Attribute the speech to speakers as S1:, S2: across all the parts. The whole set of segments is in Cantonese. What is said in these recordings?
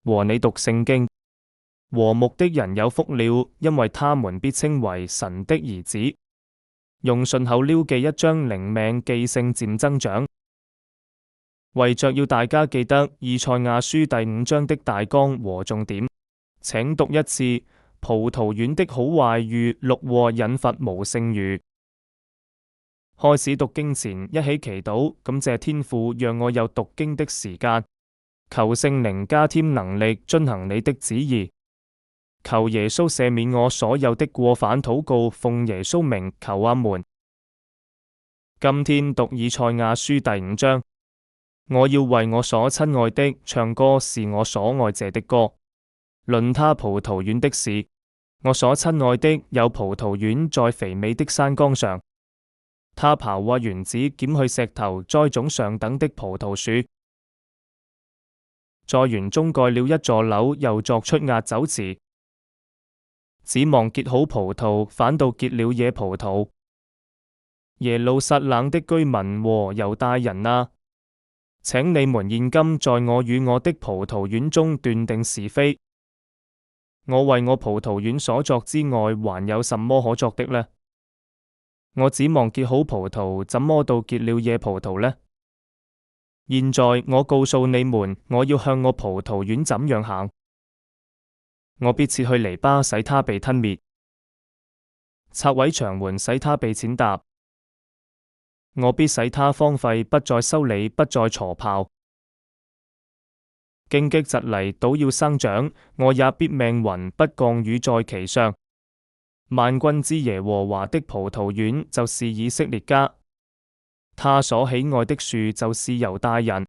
S1: 和你讀聖經。和睦的人有福了，因為他們必稱為神的兒子。用順口溜記一張靈命記性漸增長。為着要大家記得以賽亞書第5章的大綱和重點，請讀一次葡萄園的好壞與錄禍引發無剩餘。開始讀經前，一起祈禱，感謝天父讓我有讀經的時間，求聖靈加添能力遵行你的旨意。求耶穌赦免我所有的過犯，禱告奉耶穌名求阿們。今天讀以賽亞書第5章。我要為我所親愛的唱歌，是我所愛謝的歌。論他葡萄園的事，我所親愛的有葡萄園在肥美的山崗上。他刨挖園子，撿去石頭，栽種上等的葡萄樹，在園中蓋了一座樓，又鑿出壓酒池。指望結好葡萄，反倒結了野葡萄。耶路撒冷的居民和猶大人啊，請你們現今在我與我的葡萄園中斷定是非。我為我葡萄園所作之外，還有什麼可作的呢？我指望結好葡萄，怎麼倒結了野葡萄呢？現在我告訴你們，我要向我葡萄園怎樣行。我必撤去籬笆，使它被吞滅；拆毀牆垣，使它被踐踏。我必使它荒廢，不再修理，不再鋤刨。荊棘蒺藜倒要生長，我也必命雲不降雨在其上。萬軍之耶和華的葡萄園就是以色列家，他所喜愛的樹就是猶大人。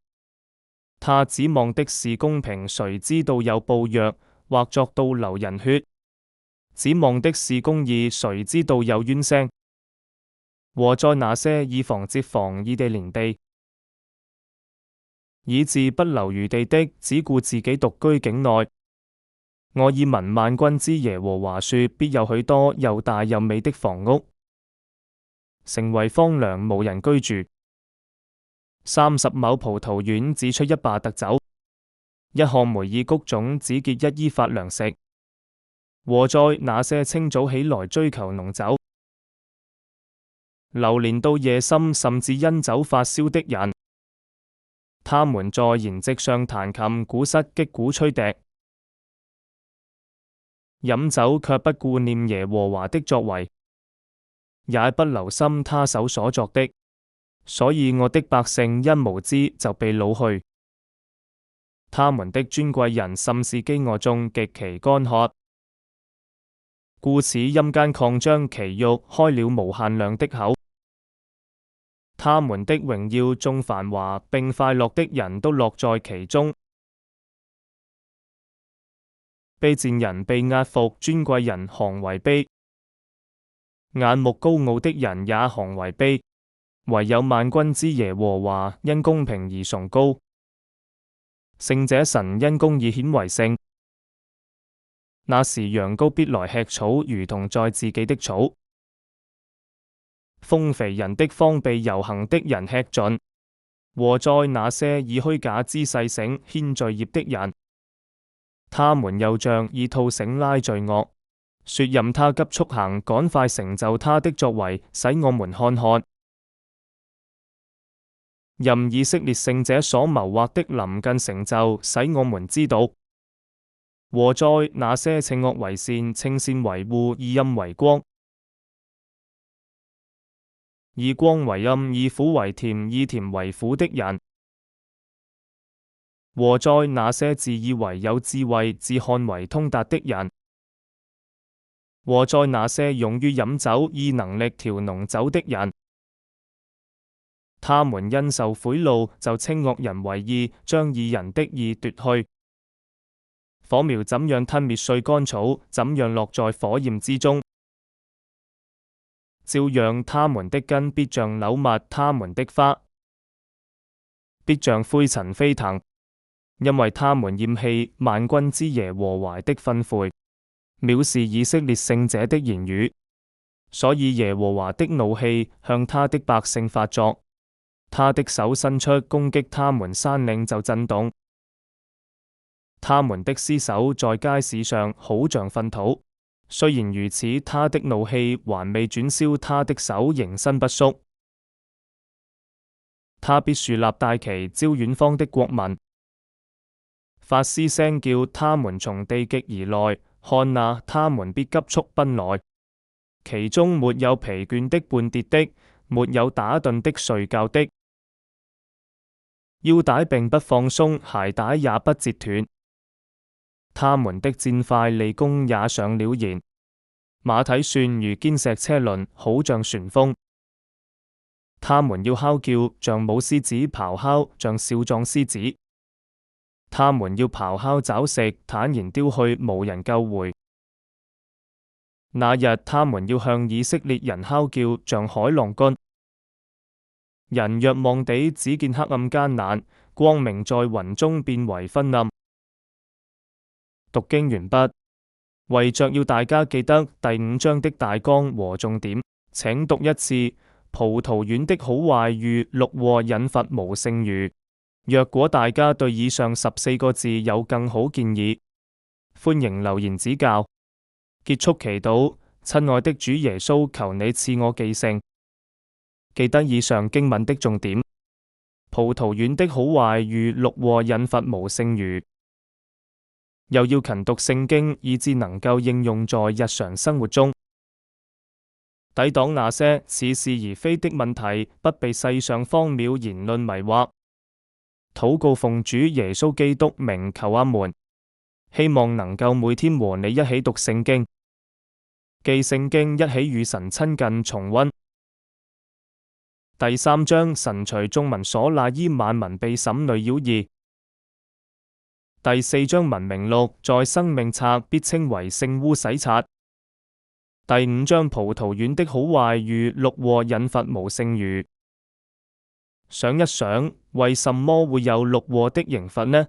S1: 他指望的是公平，誰知道有暴虐，或作到流人血？指望的是公義，誰知道有冤聲？禍哉那些以房接房，以地連地，以致不留餘地的，只顧自己獨居境內。我以聞萬軍之耶和華說，必有許多又大又美的房屋，成為荒涼，無人居住。30畝葡萄園只出1罷特酒，一項梅爾谷種只結1伊法糧食。禍哉那些清早起來追求濃酒，流連到夜深，甚至因酒發燒的人。他們在筵席上彈琴、鼓瑟、擊鼓、吹笛，飲酒卻不顧念耶和華的作為，也不留心他手所作的。所以我的百姓因無知就被擄去，他們的尊貴人甚是飢餓中極其乾渴。故此陰間擴張其肉，開了無限量的口。他們的榮耀眾繁華，並快樂的人都樂在其中。卑賤人被壓服，尊貴人降為卑；眼目高傲的人也降為卑。唯有萬軍之耶和華因公平而崇高，聖者神因公義顯為聖。那時羊羔必來吃草，如同在自己的草。豐肥人的荒被遊行的人吃盡。禍哉那些以虛假之細繩牽罪孽的人，他們又像以套繩拉罪惡，說任他急速行，趕快成就他的作為，使我們看看。任以色列聖者所謀劃的臨近成就，使我們知道。禍哉那些稱惡為善，稱善為惡，以陰為光，以光為暗，以苦為甜，以甜為苦的人。禍哉那些自以為有智慧，自看為通達的人。禍哉那些勇於飲酒，以能力調濃酒的人。他們因受賄賂，就稱惡人為義，將義人的義奪去。火苗怎樣吞滅碎乾草，怎樣落在火焰之中，照樣他們的根必像朽麥，他們的花必像灰塵飛騰，因為他們厭棄萬軍之耶和華的訓誨，藐視以色列聖者的言語，所以耶和華的怒氣向他的百姓發作。他的手伸出攻擊他們，山嶺就震動。他們的屍首在街市上好像糞土。雖然如此，他的怒氣還未轉消，他的手仍伸不縮。他必豎立大旗，招遠方的國民，發嘶聲叫，他們從地極而來。看哪，他們必急速奔來，其中沒有疲倦的、絆跌的，沒有打盹的、睡覺的。腰帶並不放鬆，鞋帶也不折斷。他們的戰快利弓也上了弦，馬蹄算如堅石車輪，好像旋風。他們要哮叫，像母獅子咆哮，像少壯獅子。他們要咆哮找食，坦然丟去，無人救回。那日他們要向以色列人哮叫，像海浪乾。人若望地，只見黑暗艱難，光明在雲中變為昏暗。讀經完畢。為着要大家記得第5章的大綱和重點，請讀一次。葡萄園的好壞遇六禍引發無剩餘。若果大家對以上14個字有更好建議，歡迎留言指教。結束祈禱。親愛的主耶穌，求你賜我記性，記得以上經文的重點。葡萄園的好壞遇六禍引發無剩餘。又要勤讀聖經，以致能夠應用在日常生活中，抵擋那些似是而非的問題，不被世上荒謬言論迷惑。禱告奉主耶穌基督名求阿門。希望能夠每天和你一起讀聖經、記聖經，一起與神親近重溫。第3章，神隨眾民所賴，依萬民被審累擾議。第4章，文明錄在生命冊必稱為聖污洗刷。第5章，葡萄園的好壞遇六禍引發無剩餘。想一想，為什麼會有六禍的刑罰呢？